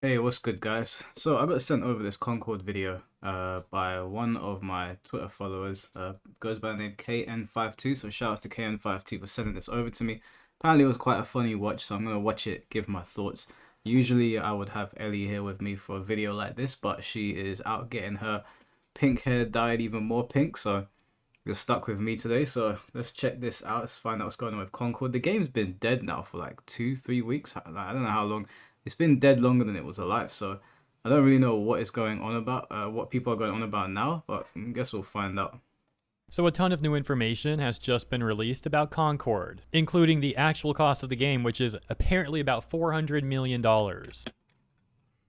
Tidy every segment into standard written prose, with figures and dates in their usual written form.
Hey, what's good, guys? So I got sent over this Concord video by one of my Twitter followers. Goes by the name KN52. So shout out to KN52 for sending this over to me. Apparently it was quite a funny watch, so I'm gonna watch it, give my thoughts. Usually I would have Ellie here with me for a video like this, but she is out getting her pink hair dyed even more pink, so you're stuck with me today. So let's check this out. Let's find out what's going on with Concord. The game's been dead now for like 2, 3 weeks. I don't know how long. It's been dead longer than it was alive. So I don't really know what is going on about, what people are going on about now. But I guess we'll find out. So a ton of new information has just been released about Concord, including the actual cost of the game, which is apparently about $400 million.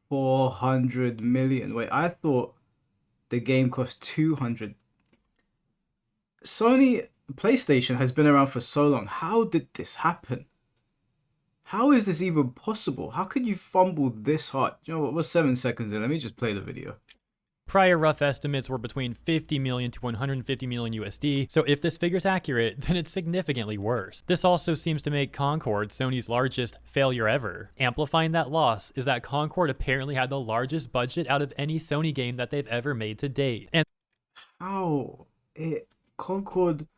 400 million. Wait, I thought the game cost 200. Sony PlayStation has been around for so long. How did this happen? How is this even possible? How could you fumble this hard? You know what? We're 7 seconds in. Let me just play the video. Prior rough estimates were between 50 million to 150 million USD, so if this figure's accurate, then it's significantly worse. This also seems to make Concord Sony's largest failure ever. Amplifying that loss is that Concord apparently had the largest budget out of any Sony game that they've ever made to date. And How? Concord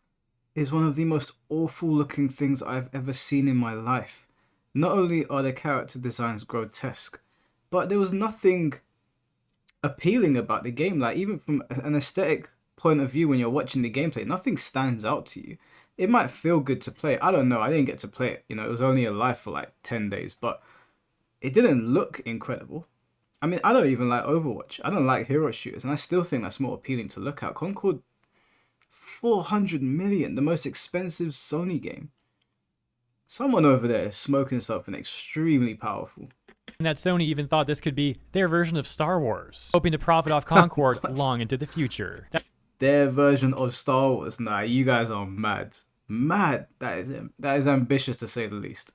is one of the most awful looking things I've ever seen in my life. Not only are the character designs grotesque, but there was nothing appealing about the game. Like, even from an aesthetic point of view, when you're watching the gameplay, nothing stands out to you. It might feel good to play. I don't know. I didn't get to play it. It was only alive for like 10 days, but it didn't look incredible. I mean, I don't even like Overwatch. I don't like hero shooters, and I still think that's more appealing to look at. Concord, 400 million, the most expensive Sony game. Someone over there is smoking something extremely powerful. that Sony even thought this could be their version of Star Wars, hoping to profit off Concord long into the future. Their version of Star Wars. Nah, you guys are mad. Mad. That is ambitious to say the least.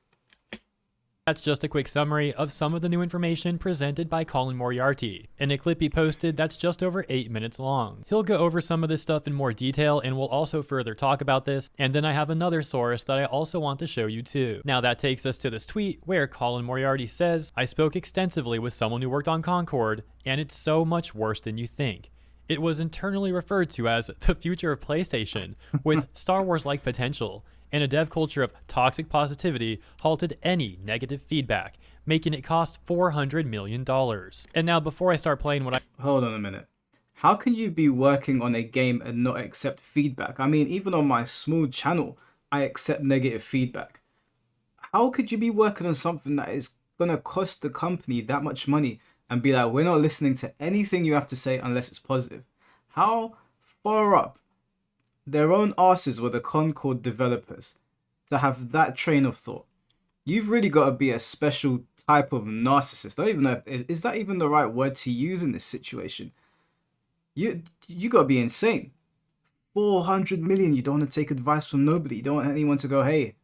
That's just a quick summary of some of the new information presented by Colin Moriarty. In a clip he posted that's just over 8 minutes long. He'll go over some of this stuff in more detail and we'll also further talk about this, and then I have another source that I also want to show you too. Now that takes us to this tweet where Colin Moriarty says, "I spoke extensively with someone who worked on Concord, and it's so much worse than you think. It was internally referred to as the future of PlayStation, with Star Wars-like potential, and a dev culture of toxic positivity halted any negative feedback, making it cost $400 million. And now before I start playing Hold on a minute. How can you be working on a game and not accept feedback? I mean, even on my small channel, I accept negative feedback. How could you be working on something that is going to cost the company that much money and be like, we're not listening to anything you have to say unless it's positive? How far up their own asses were the Concord developers to have that train of thought? You've really got to be a special type of narcissist. I don't even know is that even the right word to use in this situation. You got to be insane. 400 million. You don't want to take advice from nobody. You don't want anyone to go, hey,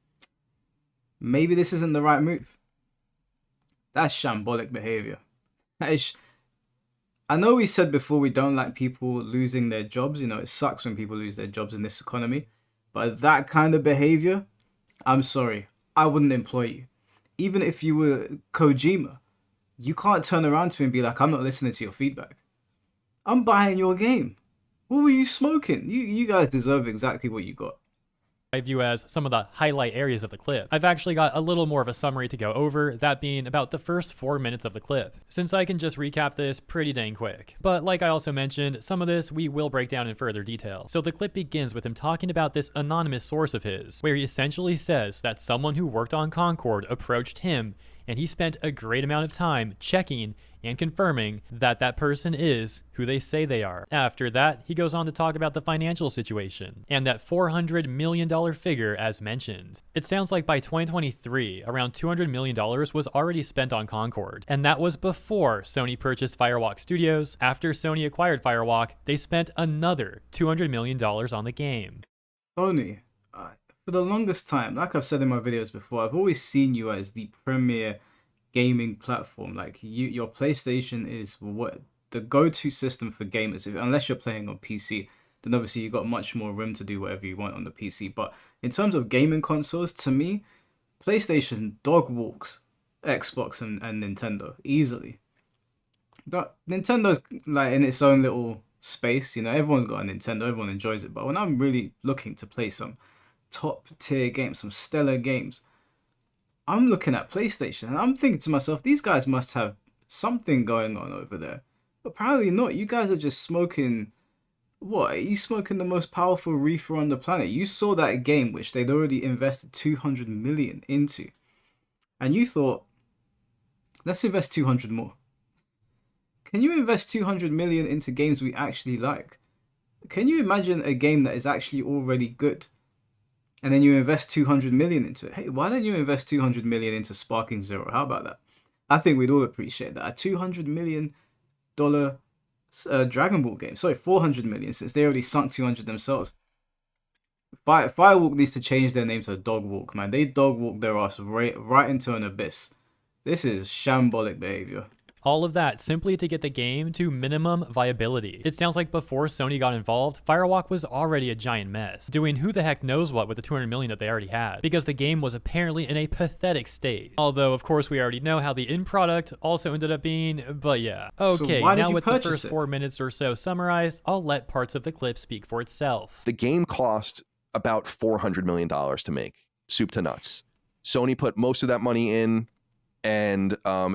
maybe this isn't the right move. That's shambolic behavior. I know we said before we don't like people losing their jobs. It sucks when people lose their jobs in this economy. But that kind of behavior, I'm sorry, I wouldn't employ you. Even if you were Kojima, you can't turn around to me and be like, I'm not listening to your feedback. I'm buying your game. What were you smoking? You guys deserve exactly what you got. I view as some of the highlight areas of the clip. I've actually got a little more of a summary to go over, that being about the first 4 minutes of the clip, since I can just recap this pretty dang quick. But like I also mentioned, some of this we will break down in further detail. So the clip begins with him talking about this anonymous source of his, where he essentially says that someone who worked on Concord approached him, and he spent a great amount of time checking and confirming that that person is who they say they are. After that, he goes on to talk about the financial situation and that $400 million figure as mentioned. It sounds like by 2023, around $200 million was already spent on Concord, and that was before Sony purchased Firewalk Studios. After Sony acquired Firewalk, they spent another $200 million on the game. Sony, for the longest time, like I've said in my videos before, I've always seen you as the premier gaming platform. Like, your PlayStation is what the go-to system for gamers. Unless you're playing on PC, then obviously you got much more room to do whatever you want on the PC. But in terms of gaming consoles, to me, PlayStation dog walks Xbox and Nintendo easily. Nintendo's like in its own little space. Everyone's got a Nintendo, everyone enjoys it. But when I'm really looking to play some top tier games, some stellar games, I'm looking at PlayStation and I'm thinking to myself, these guys must have something going on over there. But apparently not. You guys are just smoking. What? Are you smoking the most powerful reefer on the planet? You saw that game which they'd already invested 200 million into, and you thought, let's invest 200 more. Can you invest 200 million into games we actually like? Can you imagine a game that is actually already good? And then you invest 200 million into it. Hey, why don't you invest 200 million into Sparking Zero? How about that? I think we'd all appreciate that. A $200 million Dragon Ball game. Sorry, 400 million, since they already sunk 200 themselves. Firewalk needs to change their name to Dog Walk, man. They dog walk their ass right into an abyss. This is shambolic behavior. All of that simply to get the game to minimum viability. It sounds like before Sony got involved, Firewalk was already a giant mess, doing who the heck knows what with the 200 million that they already had, because the game was apparently in a pathetic state. Although, of course, we already know how the end product also ended up being, but yeah. Okay, so now with the first 4 minutes or so summarized, I'll let parts of the clip speak for itself. The game cost about $400 million to make, soup to nuts. Sony put most of that money in, and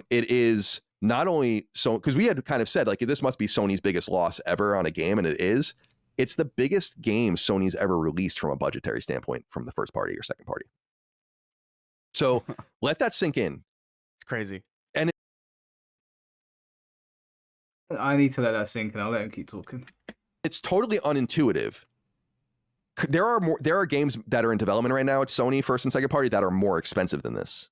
it is not only so, because we had kind of said like this must be Sony's biggest loss ever on a game, and it is. It's the biggest game Sony's ever released from a budgetary standpoint from the first party or second party. So let that sink in. It's crazy. And I need to let that sink in. I'll let him keep talking. It's totally unintuitive. There are games that are in development right now at Sony first and second party that are more expensive than this.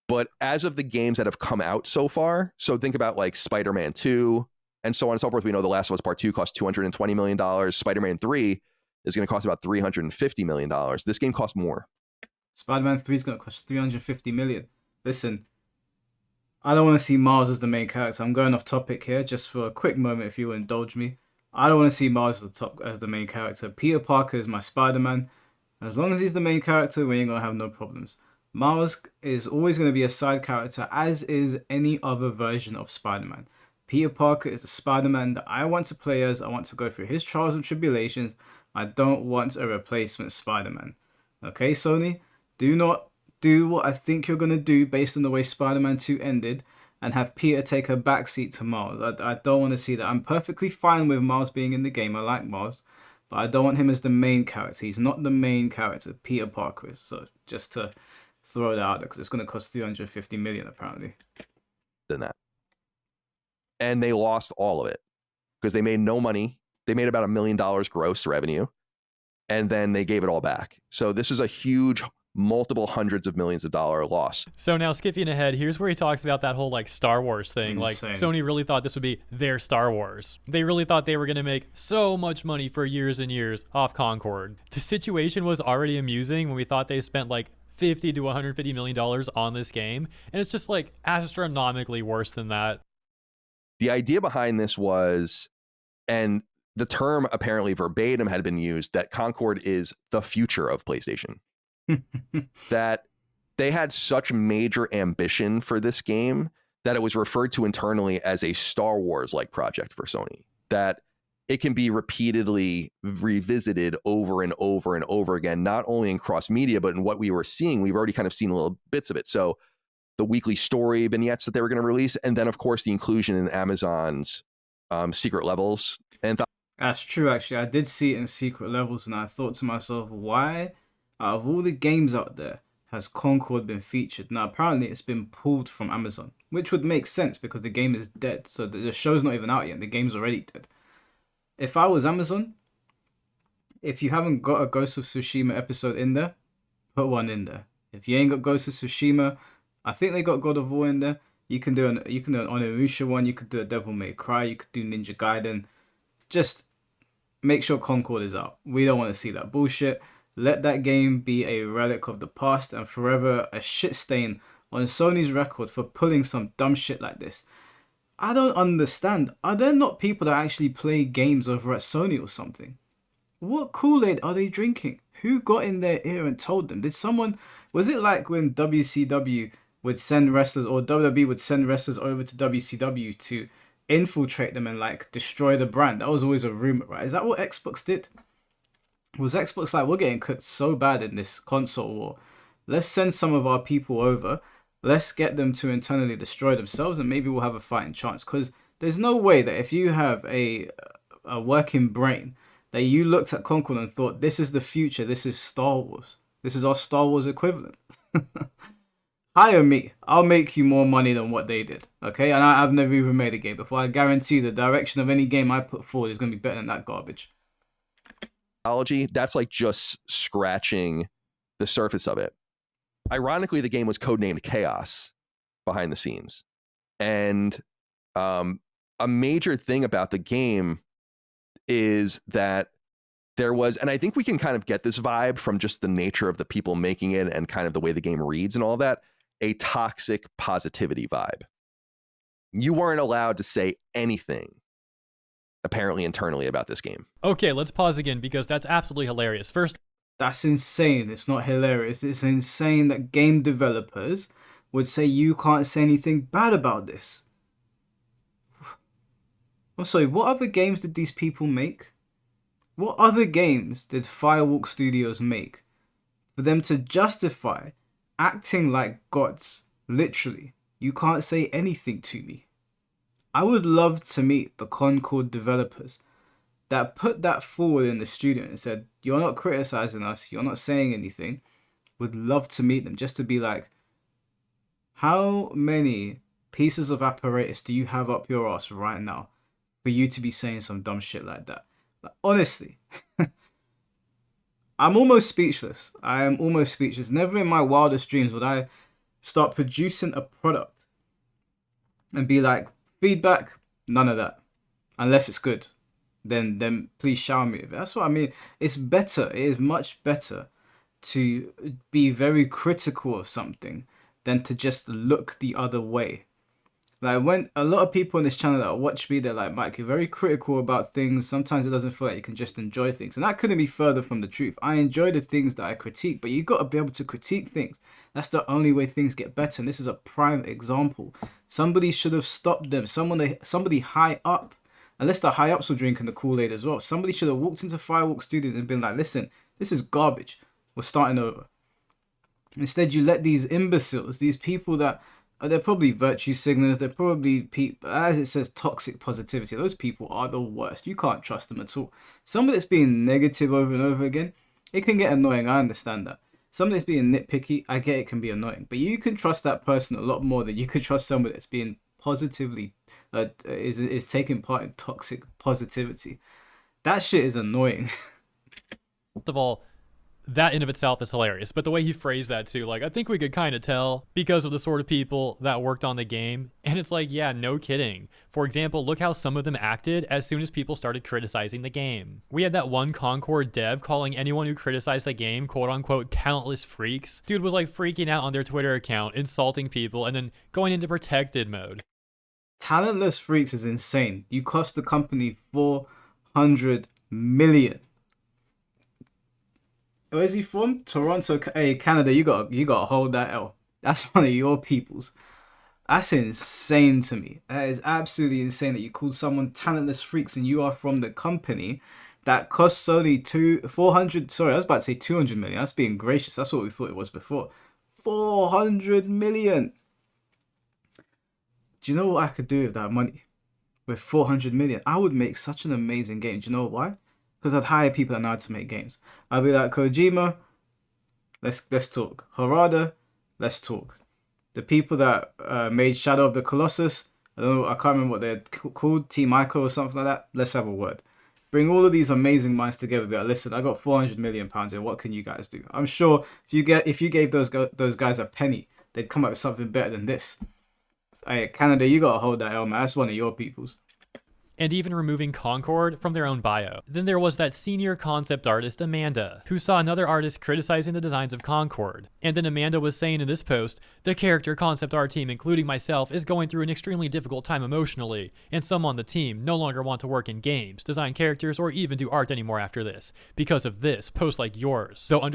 But as of the games that have come out so far, so think about like Spider-Man 2 and so on and so forth. We know The Last of Us Part 2 cost $220 million. Spider-Man 3 is going to cost about $350 million. This game costs more. Spider-Man 3 is going to cost $350 million. Listen, I don't want to see Miles as the main character. I'm going off topic here just for a quick moment if you will indulge me. I don't want to see Miles as the main character. Peter Parker is my Spider-Man. As long as he's the main character, we ain't going to have no problems. Miles is always going to be a side character, as is any other version of Spider-Man. Peter Parker is the Spider-Man that I want to play as. I want to go through his trials and tribulations. I don't want a replacement Spider-Man. Okay, Sony? Do not do what I think you're going to do based on the way Spider-Man 2 ended and have Peter take a backseat to Miles. I don't want to see that. I'm perfectly fine with Miles being in the game. I like Miles. But I don't want him as the main character. He's not the main character. Peter Parker is. So just to throw that out there, because it's going to cost $350 million apparently. Than that. And they lost all of it because they made no money. They made about $1 million gross revenue, and then they gave it all back. So this is a huge, multiple hundreds of millions of dollar loss. So now skipping ahead, here's where he talks about that whole like Star Wars thing. Insane. Like Sony really thought this would be their Star Wars. They really thought they were going to make so much money for years and years off Concord. The situation was already amusing when we thought they spent like $50 to $150 million on this game, and it's just like astronomically worse than that. The idea behind this was, and the term apparently verbatim had been used, that Concord is the future of PlayStation. That they had such major ambition for this game that it was referred to internally as a Star Wars-like project for Sony. That it can be repeatedly revisited over and over and over again, not only in cross media, but in what we were seeing. We've already kind of seen little bits of it. So the weekly story vignettes that they were going to release, and then of course the inclusion in Amazon's secret levels. And that's true, actually. I did see it in secret levels, and I thought to myself, why, out of all the games out there, has Concord been featured? Now, apparently it's been pulled from Amazon, which would make sense because the game is dead. So the show's not even out yet. The game's already dead. If I was Amazon, if you haven't got a Ghost of Tsushima episode in there, put one in there. If you ain't got Ghost of Tsushima, I think they got God of War in there. You can do an Onimusha one. You could do a Devil May Cry. You could do Ninja Gaiden. Just make sure Concord is out. We don't want to see that bullshit. Let that game be a relic of the past and forever a shit stain on Sony's record for pulling some dumb shit like this. I don't understand. Are there not people that actually play games over at Sony or something? What Kool-Aid are they drinking? Who got in their ear and told them? Did someone... Was it like when WCW would send wrestlers, or WWE would send wrestlers over to WCW to infiltrate them and like destroy the brand. That was always a rumor, right? Is that what Xbox did? Was Xbox like, we're getting cooked so bad in this console war, let's send some of our people over, let's get them to internally destroy themselves, and maybe we'll have a fighting chance? Because there's no way that if you have a working brain, that you looked at Concord and thought, this is the future, this is Star Wars, this is our Star Wars equivalent. Hire me, I'll make you more money than what they did, okay? And I've never even made a game before. I guarantee the direction of any game I put forward is going to be better than that garbage. That's like just scratching the surface of it. Ironically, the game was codenamed Chaos behind the scenes. And a major thing about the game is that there was, and I think we can kind of get this vibe from just the nature of the people making it and kind of the way the game reads and all that, a toxic positivity vibe. You weren't allowed to say anything apparently internally about this game. Okay, let's pause again because that's absolutely hilarious. First, that's insane. It's not hilarious. It's insane that game developers would say you can't say anything bad about this. I'm sorry, what other games did these people make? What other games did Firewalk Studios make for them to justify acting like gods? Literally, you can't say anything to me. I would love to meet the Concord developers that put that forward in the studio and said, you're not criticizing us, you're not saying anything. Would love to meet them just to be like, how many pieces of apparatus do you have up your ass right now for you to be saying some dumb shit like that? Like, honestly, I'm almost speechless. I am almost speechless. Never in my wildest dreams would I start producing a product and be like, feedback, none of that. Unless it's good, then please shower me with it. That's what I mean. It's better. It is much better to be very critical of something than to just look the other way. Like, when a lot of people on this channel that watch me, they're like, Mike, you're very critical about things. Sometimes it doesn't feel like you can just enjoy things. And that couldn't be further from the truth. I enjoy the things that I critique, but you got to be able to critique things. That's the only way things get better. And this is a prime example. Somebody should have stopped them. Somebody high up, unless the high ups were drinking the Kool-Aid as well. Somebody should have walked into Firewalk Studios and been like, listen, this is garbage. We're starting over. Instead, you let these imbeciles, these people that, they're probably virtue signalers, they're probably people, as it says, toxic positivity. Those people are the worst. You can't trust them at all. Somebody that's being negative over and over again, it can get annoying. I understand that. Somebody that's being nitpicky, I get it can be annoying. But you can trust that person a lot more than you could trust somebody that's being positively, is taking part in toxic positivity. That shit is annoying. first of all, that in of itself is hilarious, but the way he phrased that too, like, I think we could kind of tell because of the sort of people that worked on the game. And it's like, yeah, no kidding. For example, look how some of them acted as soon as people started criticizing the game. We had that one Concord dev calling anyone who criticized the game, quote unquote, talentless freaks. Dude was like freaking out on their Twitter account, insulting people, and then going into protected mode. Talentless freaks is insane. You cost the company $400 million. Where's he from? Toronto. Hey, Canada, you gotta hold that L. That's one of your peoples. That's insane to me. That is absolutely insane that you called someone talentless freaks and you are from the company that costs Sony 400. Sorry, I was about to say 200 million. That's being gracious. That's what we thought it was before. 400 million. Do you know what I could do with that money? With 400 million, I would make such an amazing game. Do you know why? Because I'd hire people that know how to make games. I'd be like, Kojima, let's talk. Harada, let's talk. The people that made Shadow of the Colossus, I can't remember what they're called, Team Ico or something like that. Let's have a word. Bring all of these amazing minds together. Be like, listen, I got 400 million pounds here. What can you guys do? I'm sure if you gave those guys a penny, they'd come up with something better than this. Hey, Canada, you gotta hold that L, man. That's one of your peoples. And even removing Concord from their own bio. Then there was that senior concept artist, Amanda, who saw another artist criticizing the designs of Concord. And then Amanda was saying in this post, the character concept art team, including myself, is going through an extremely difficult time emotionally, and some on the team no longer want to work in games, design characters, or even do art anymore after this, because of this, posts like yours. So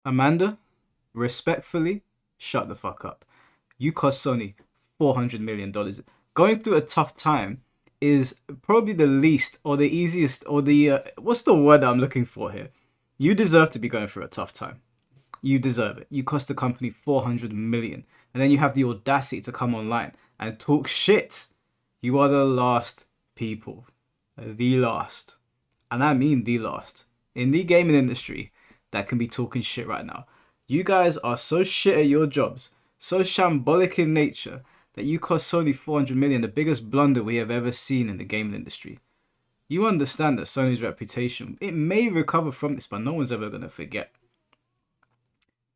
Amanda, respectfully, shut the fuck up. You cost Sony $400 million. Going through a tough time is probably the least or the easiest or the what's the word I'm looking for here? You deserve to be going through a tough time. You deserve it. You cost the company 400 million, and then you have the audacity to come online and talk shit. You are the last people, the last, and I mean the last in the gaming industry that can be talking shit right now. You guys are so shit at your jobs, so shambolic in nature, that you cost Sony 400 million, the biggest blunder we have ever seen in the gaming industry. You understand that Sony's reputation, it may recover from this, but no one's ever going to forget.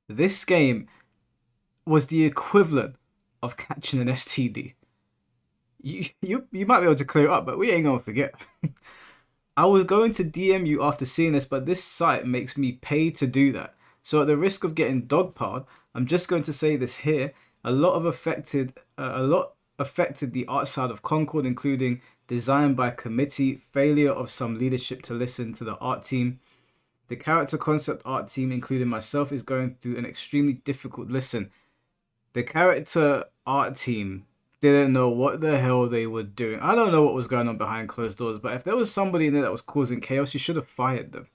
This game was the equivalent of catching an STD. You might be able to clear it up, but we ain't going to forget. I was going to DM you after seeing this, but this site makes me pay to do that. So at the risk of getting dogpiled, I'm just going to say this here. A lot affected the art side of Concord, including design by committee, failure of some leadership to listen to the art team. The character concept art team, including myself, is going through an extremely difficult listen. The character art team didn't know what the hell they were doing. I don't know what was going on behind closed doors, but if there was somebody in there that was causing chaos, you should have fired them.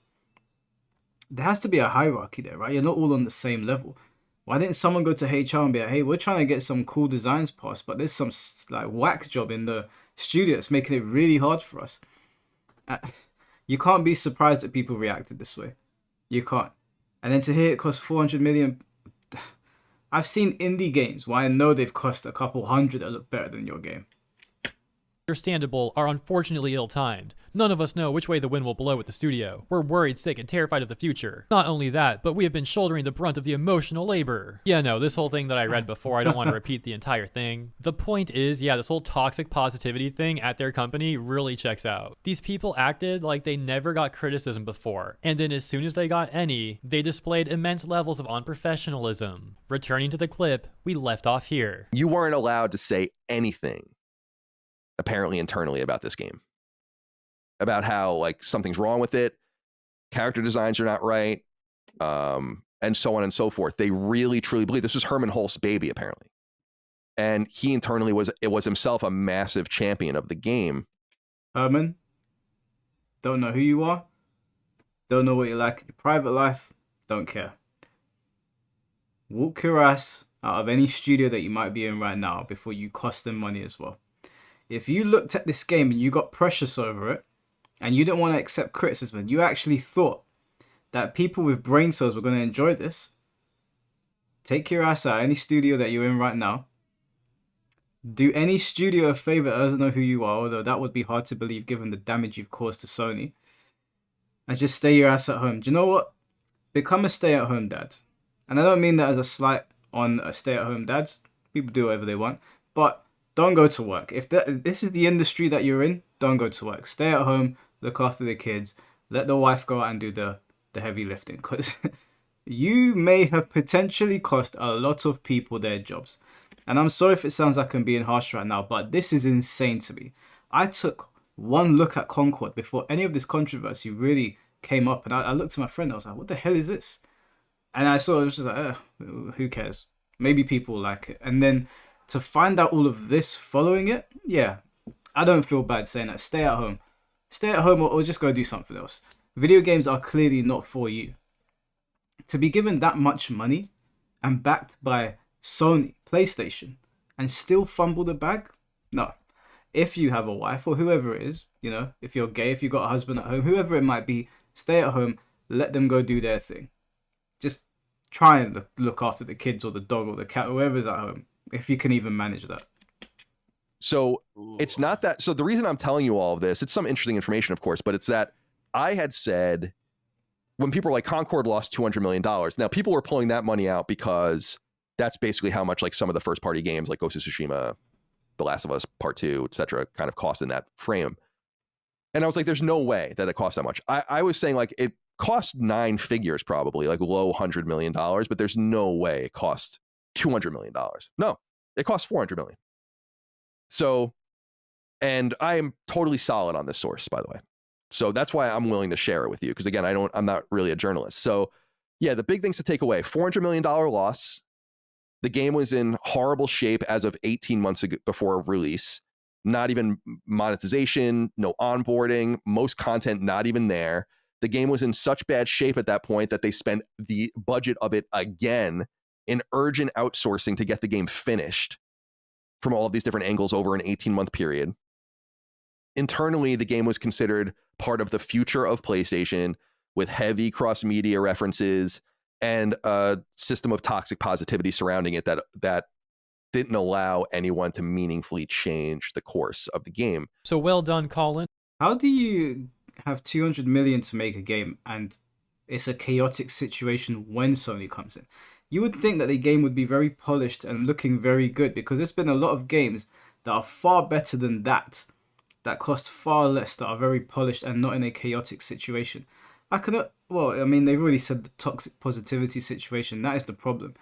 There has to be a hierarchy there, right? You're not all on the same level. Why didn't someone go to HR and be like, hey, we're trying to get some cool designs passed, but there's some like whack job in the studio that's making it really hard for us. You can't be surprised that people reacted this way. You can't. And then to hear it cost 400 million. I've seen indie games where I know they've cost a couple hundred that look better than your game. Understandable are unfortunately ill-timed. None of us know which way the wind will blow at the studio. We're worried, sick, and terrified of the future. Not only that, but we have been shouldering the brunt of the emotional labor. Yeah, no, this whole thing that I read before, I don't want to repeat the entire thing. The point is, yeah, this whole toxic positivity thing at their company really checks out. These people acted like they never got criticism before, and then as soon as they got any, they displayed immense levels of unprofessionalism. Returning to the clip, we left off here. You weren't allowed to say anything, apparently internally, about this game, about how like something's wrong with it, character designs are not right, and so on and so forth. They really truly believe this was Herman Hulst's baby, apparently, and he internally was himself a massive champion of the game. Herman, don't know who you are, don't know what you like in your private life, don't care. Walk your ass out of any studio that you might be in right now before you cost them money as well. If you looked at this game and you got precious over it, and you didn't want to accept criticism, you actually thought that people with brain cells were going to enjoy this, take your ass out of any studio that you're in right now. Do any studio a favor that doesn't know who you are, although that would be hard to believe given the damage you've caused to Sony. And just stay your ass at home. Do you know what? Become a stay-at-home dad. And I don't mean that as a slight on stay-at-home dads. People do whatever they want. But don't go to work. If this is the industry that you're in, don't go to work. Stay at home, look after the kids, let the wife go out and do the heavy lifting. Because you may have potentially cost a lot of people their jobs. And I'm sorry if it sounds like I'm being harsh right now, but this is insane to me. I took one look at Concord before any of this controversy really came up. And I looked at my friend, I was like, what the hell is this? And I saw it was just like, who cares? Maybe people like it. And then to find out all of this following it, yeah, I don't feel bad saying that. Stay at home. Stay at home or just go do something else. Video games are clearly not for you. To be given that much money and backed by Sony, PlayStation, and still fumble the bag? No. If you have a wife or whoever it is, you know, if you're gay, if you've got a husband at home, whoever it might be, stay at home, let them go do their thing. Just try and look after the kids or the dog or the cat, whoever's at home. If you can even manage that. So it's not that. So the reason I'm telling you all of this, it's some interesting information, of course, but it's that I had said when people were like, Concord lost $200 million. Now people were pulling that money out because that's basically how much like some of the first party games like Ghost of Tsushima, The Last of Us Part 2, etc., kind of cost in that frame. And I was like, there's no way that it cost that much. I was saying like it cost 9 figures, probably like low $100 million, but there's no way it cost $200 million. No, it cost $400 million. So, and I am totally solid on this source, by the way. So that's why I'm willing to share it with you. Because again, I'm not really a journalist. So yeah, the big things to take away: $400 million loss. The game was in horrible shape as of 18 months ago before release. Not even monetization, no onboarding, most content not even there. The game was in such bad shape at that point that they spent the budget of it again in urgent outsourcing to get the game finished from all of these different angles over an 18-month period. Internally, the game was considered part of the future of PlayStation with heavy cross-media references and a system of toxic positivity surrounding it that didn't allow anyone to meaningfully change the course of the game. So well done, Colin. How do you have 200 million to make a game and it's a chaotic situation when Sony comes in? You would think that the game would be very polished and looking very good, because there's been a lot of games that are far better than that cost far less, that are very polished and not in a chaotic situation. They've already said the toxic positivity situation, that is the problem.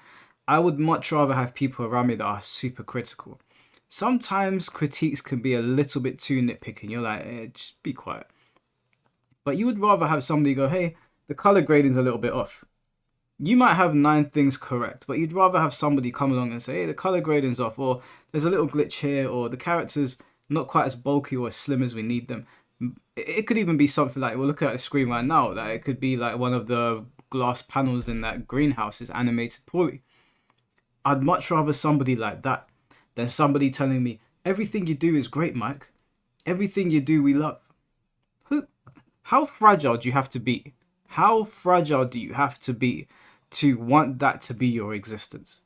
I would much rather have people around me that are super critical. Sometimes critiques can be a little bit too nitpicking. You're like, just be quiet. But you would rather have somebody go, hey, the color grading's a little bit off. You might have 9 things correct, but you'd rather have somebody come along and say, hey, the color grading's off, or there's a little glitch here, or the characters not quite as bulky or as slim as we need them. It could even be something like, we're looking at the screen right now, that it could be like one of the glass panels in that greenhouse is animated poorly. I'd much rather somebody like that than somebody telling me, everything you do is great, Mike. Everything you do, we love. How fragile do you have to be? How fragile do you have to be to want that to be your existence?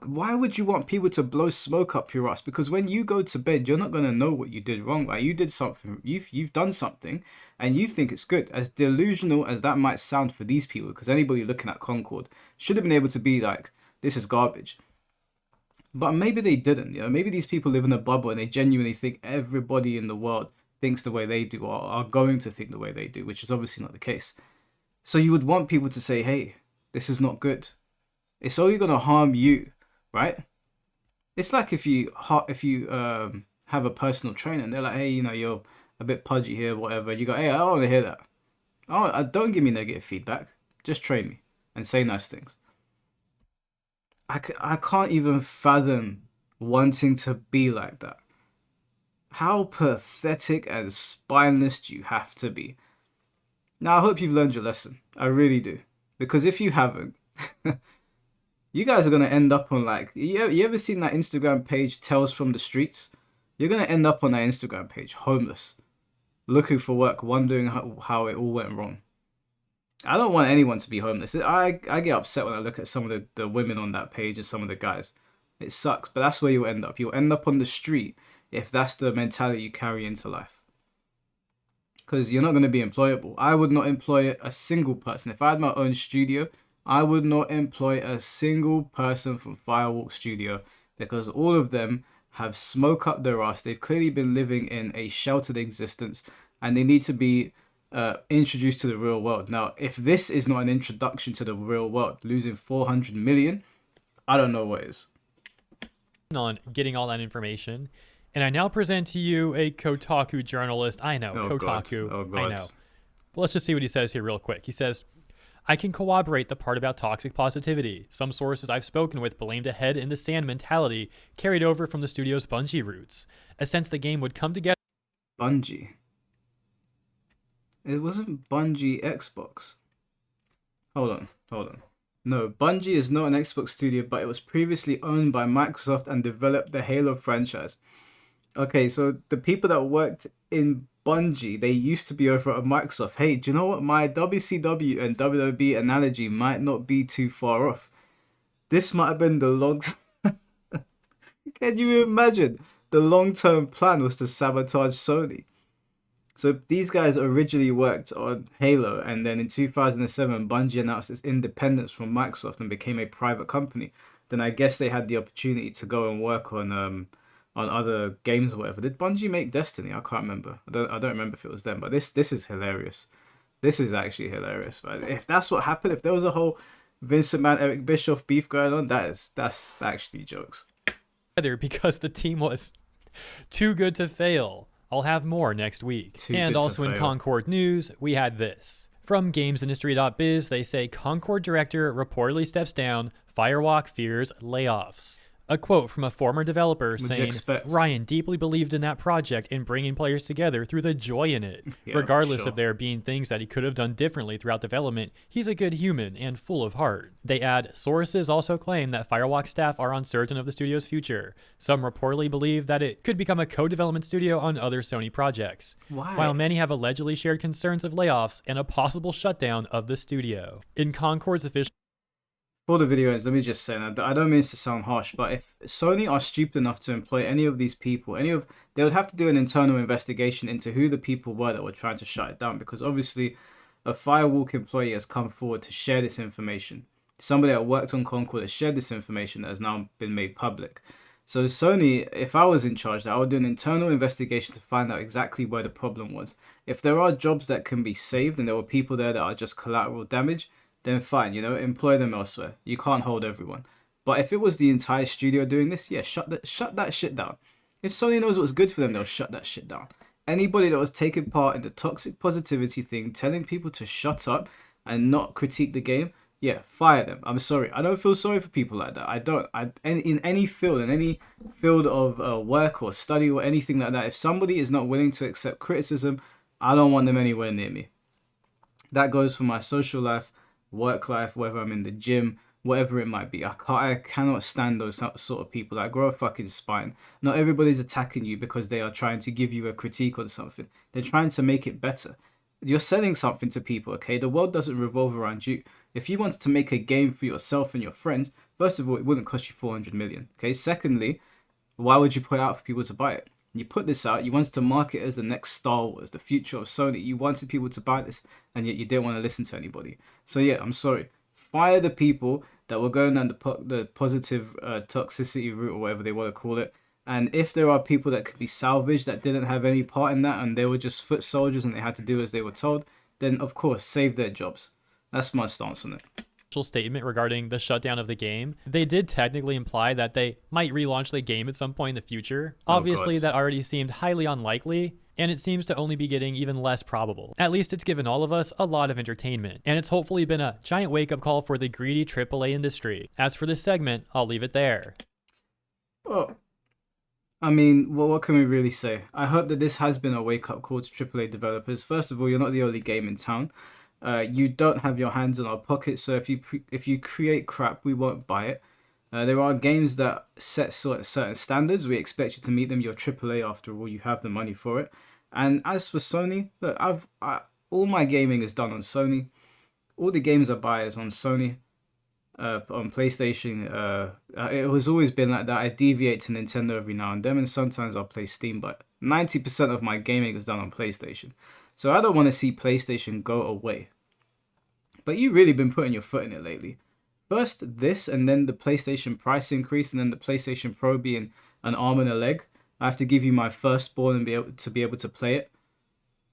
Why would you want people to blow smoke up your ass? Because when you go to bed, you're not going to know what you did wrong. Right? You did something, you've done something, and you think it's good. As delusional as that might sound for these people, because anybody looking at Concord should have been able to be like, this is garbage. But maybe they didn't. Maybe these people live in a bubble and they genuinely think everybody in the world thinks the way they do, or are going to think the way they do, which is obviously not the case. So you would want people to say, hey, this is not good. It's only going to harm you, right? It's like if you have a personal trainer and they're like, hey, you're a bit pudgy here, whatever. You go, hey, I don't want to hear that. Don't give me negative feedback. Just train me and say nice things. I can't even fathom wanting to be like that. How pathetic and spineless do you have to be? Now, I hope you've learned your lesson. I really do. Because if you haven't, you guys are going to end up on you ever seen that Instagram page, Tales from the Streets? You're going to end up on that Instagram page, homeless, looking for work, wondering how it all went wrong. I don't want anyone to be homeless. I get upset when I look at some of the women on that page and some of the guys. It sucks, but that's where you'll end up. You'll end up on the street if that's the mentality you carry into life. Because you're not going to be employable. I would not employ a single person. If I had my own studio, I would not employ a single person from Firewalk Studio, because all of them have smoke up their ass. They've clearly been living in a sheltered existence, and they need to be introduced to the real world. Now, if this is not an introduction to the real world, losing 400 million, I don't know what is. On getting all that information, and I now present to you a Kotaku journalist. I know, Kotaku. Oh, God. I know. Well, let's just see what he says here real quick. He says, I can corroborate the part about toxic positivity. Some sources I've spoken with blamed a head in the sand mentality carried over from the studio's Bungie roots. A sense the game would come together. Bungie? It wasn't Bungie Xbox. Hold on. No, Bungie is not an Xbox studio, but it was previously owned by Microsoft and developed the Halo franchise. Okay, so the people that worked in Bungie, they used to be over at Microsoft. Hey, do you know what? My WCW and WWE analogy might not be too far off. This might have been the long... Can you imagine? The long-term plan was to sabotage Sony. So these guys originally worked on Halo, and then in 2007, Bungie announced its independence from Microsoft and became a private company. Then I guess they had the opportunity to go and work on other games or whatever. Did Bungie make Destiny? I can't remember. I don't remember if it was them. But this is hilarious. This is actually hilarious. But if that's what happened, if there was a whole Vince McMahon, Eric Bischoff beef going on, that's actually jokes. Because the team was too good to fail. I'll have more next week. And also in Concord news, we had this. From gamesindustry.biz, they say Concord director reportedly steps down, Firewalk fears layoffs. A quote from a former developer saying, Ryan deeply believed in that project and bringing players together through the joy in it. Yeah, Regardless sure. of there being things that he could have done differently throughout development, he's a good human and full of heart. They add, sources also claim that Firewalk staff are uncertain of the studio's future. Some reportedly believe that it could become a co-development studio on other Sony projects. Why? While many have allegedly shared concerns of layoffs and a possible shutdown of the studio. In Concord's official For the video ends, let me just say, and I don't mean this to sound harsh, but if Sony are stupid enough to employ any of these people, they would have to do an internal investigation into who the people were that were trying to shut it down, because obviously a Firewalk employee has come forward to share this information. Somebody that worked on Concord has shared this information that has now been made public. So Sony, if I was in charge, I would do an internal investigation to find out exactly where the problem was. If there are jobs that can be saved and there were people there that are just collateral damage, then fine, employ them elsewhere. You can't hold everyone. But if it was the entire studio doing this, yeah, shut that shit down. If Sony knows what's good for them, they'll shut that shit down. Anybody that was taking part in the toxic positivity thing, telling people to shut up and not critique the game, yeah, fire them. I'm sorry. I don't feel sorry for people like that. I don't. In any field of work or study or anything like that, if somebody is not willing to accept criticism, I don't want them anywhere near me. That goes for my social life, work life, whether I'm in the gym, whatever it might be. I cannot stand those sort of people that grow a fucking spine. Not everybody's attacking you because they are trying to give you a critique on something. They're trying to make it better. You're selling something to people, okay? The world doesn't revolve around you. If you wanted to make a game for yourself and your friends, first of all, it wouldn't cost you 400 million, okay? Secondly, why would you put it out for people to buy it? You put this out, you wanted to market it as the next Star Wars, the future of Sony. You wanted people to buy this, and yet you didn't want to listen to anybody. So yeah, I'm sorry. Fire the people that were going down the positive toxicity route, or whatever they want to call it. And if there are people that could be salvaged that didn't have any part in that, and they were just foot soldiers and they had to do as they were told, then of course, save their jobs. That's my stance on it. Statement regarding the shutdown of the game, they did technically imply that they might relaunch the game at some point in the future. Obviously, that already seemed highly unlikely, and it seems to only be getting even less probable. At least it's given all of us a lot of entertainment, and it's hopefully been a giant wake-up call for the greedy AAA industry. As for this segment, I'll leave it there. Well, I mean, what can we really say? I hope that this has been a wake-up call to AAA developers. First of all, you're not the only game in town. You don't have your hands in our pockets, so if you create crap, we won't buy it. There are games that set certain standards. We expect you to meet them. You're AAA after all. You have the money for it. And as for Sony, look, all my gaming is done on Sony. All the games I buy is on Sony. On PlayStation, it has always been like that. I deviate to Nintendo every now and then, and sometimes I'll play Steam, but 90% of my gaming is done on PlayStation. So I don't want to see PlayStation go away. But you've really been putting your foot in it lately. First this, and then the PlayStation price increase, and then the PlayStation Pro being an arm and a leg. I have to give you my firstborn and be able to play it.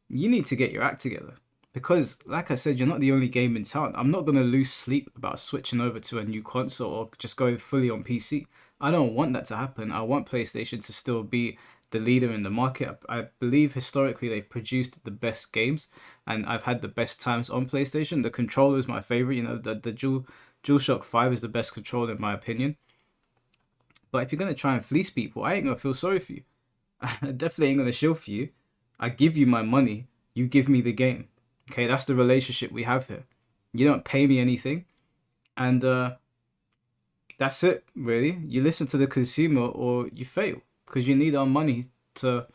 You need to get your act together. Because, like I said, you're not the only game in town. I'm not going to lose sleep about switching over to a new console or just going fully on PC. I don't want that to happen. I want PlayStation to still be the leader in the market. I believe historically they've produced the best games, and I've had the best times on PlayStation. The controller is my favorite. The DualShock 5 is the best controller in my opinion. But if you're going to try and fleece people, I ain't going to feel sorry for you. I definitely ain't going to shill for you. I give you my money. You give me the game. Okay, that's the relationship we have here. You don't pay me anything. And that's it, really. You listen to the consumer or you fail. Because you need our money to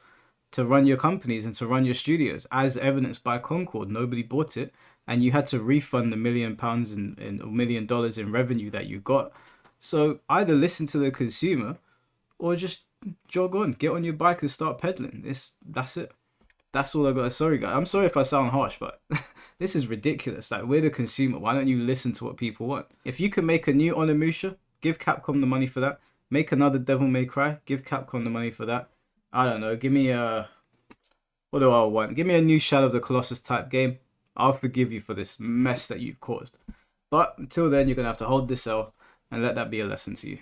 run your companies and to run your studios. As evidenced by Concord, nobody bought it. And you had to refund the £1 million and $1 million in revenue that you got. So either listen to the consumer or just jog on. Get on your bike and start pedaling. That's it. That's all I got. Sorry, guys. I'm sorry if I sound harsh, but this is ridiculous. Like, we're the consumer. Why don't you listen to what people want? If you can make a new Onimusha, give Capcom the money for that. Make another Devil May Cry, give Capcom the money for that. I don't know. Give me what do I want? Give me a new Shadow of the Colossus type game. I'll forgive you for this mess that you've caused. But until then, you're going to have to hold this L and let that be a lesson to you.